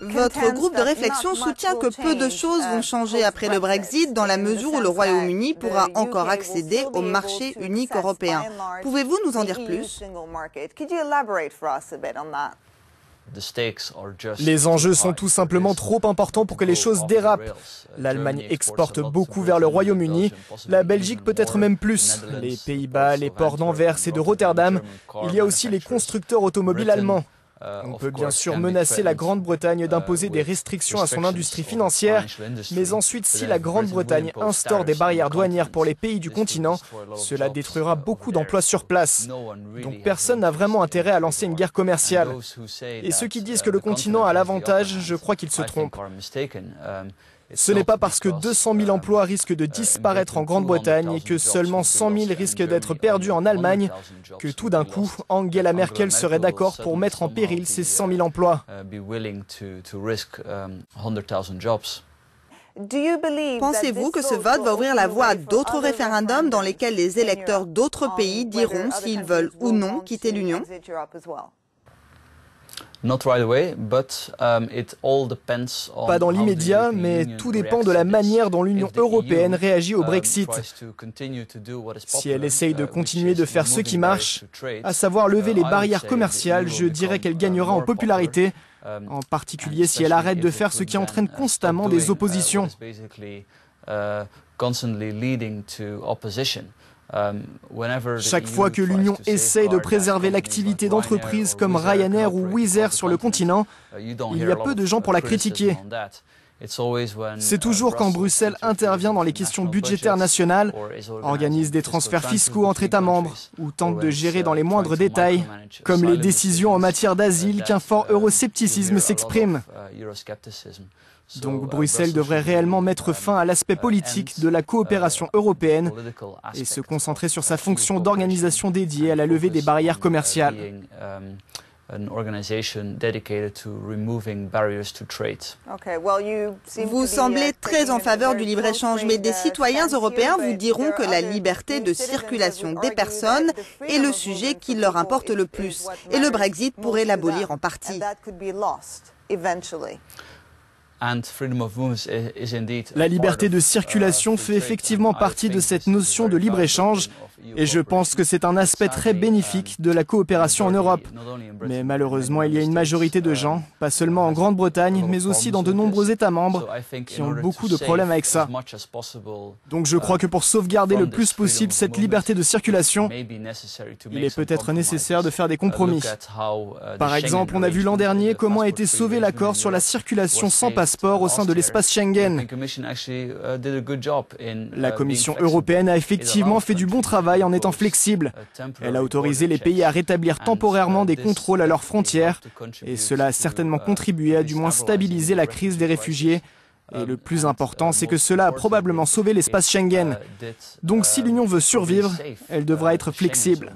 Votre groupe de réflexion soutient que peu de choses vont changer après le Brexit, dans la mesure où le Royaume-Uni pourra encore accéder au marché unique européen. Pouvez-vous nous en dire plus? Les enjeux sont tout simplement trop importants pour que les choses dérapent. L'Allemagne exporte beaucoup vers le Royaume-Uni, la Belgique peut-être même plus, les Pays-Bas, les ports d'Anvers et de Rotterdam. Il y a aussi les constructeurs automobiles allemands. On peut bien sûr menacer la Grande-Bretagne d'imposer des restrictions à son industrie financière, mais ensuite si la Grande-Bretagne instaure des barrières douanières pour les pays du continent, cela détruira beaucoup d'emplois sur place. Donc personne n'a vraiment intérêt à lancer une guerre commerciale. Et ceux qui disent que le continent a l'avantage, je crois qu'ils se trompent. Ce n'est pas parce que 200 000 emplois risquent de disparaître en Grande-Bretagne et que seulement 100 000 risquent d'être perdus en Allemagne que tout d'un coup, Angela Merkel serait d'accord pour mettre en péril ces 100 000 emplois. Pensez-vous que ce vote va ouvrir la voie à d'autres référendums dans lesquels les électeurs d'autres pays diront s'ils veulent ou non quitter l'Union? Pas dans l'immédiat, mais tout dépend de la manière dont l'Union européenne réagit au Brexit. Si elle essaye de continuer de faire ce qui marche, à savoir lever les barrières commerciales, je dirais qu'elle gagnera en popularité, en particulier si elle arrête de faire ce qui entraîne constamment des oppositions. Chaque fois que l'Union essaye de préserver l'activité d'entreprises comme Ryanair ou Wizz Air sur le continent, il y a peu de gens pour la critiquer. C'est toujours quand Bruxelles intervient dans les questions budgétaires nationales, organise des transferts fiscaux entre États membres ou tente de gérer dans les moindres détails, comme les décisions en matière d'asile, qu'un fort euroscepticisme s'exprime. Donc Bruxelles devrait réellement mettre fin à l'aspect politique de la coopération européenne et se concentrer sur sa fonction d'organisation dédiée à la levée des barrières commerciales. Vous semblez très en faveur du libre-échange, mais des citoyens européens vous diront que la liberté de circulation des personnes est le sujet qui leur importe le plus, et le Brexit pourrait l'abolir en partie. La liberté de circulation fait effectivement partie de cette notion de libre-échange et je pense que c'est un aspect très bénéfique de la coopération en Europe. Mais malheureusement, il y a une majorité de gens, pas seulement en Grande-Bretagne, mais aussi dans de nombreux États membres, qui ont beaucoup de problèmes avec ça. Donc je crois que pour sauvegarder le plus possible cette liberté de circulation, il est peut-être nécessaire de faire des compromis. Par exemple, on a vu l'an dernier comment a été sauvé l'accord sur la circulation sans passeport au sein de l'espace Schengen. La Commission européenne a effectivement fait du bon travail en étant flexible. Elle a autorisé les pays à rétablir temporairement des contrôles à leurs frontières et cela a certainement contribué à du moins stabiliser la crise des réfugiés. Et le plus important, c'est que cela a probablement sauvé l'espace Schengen. Donc si l'Union veut survivre, elle devra être flexible.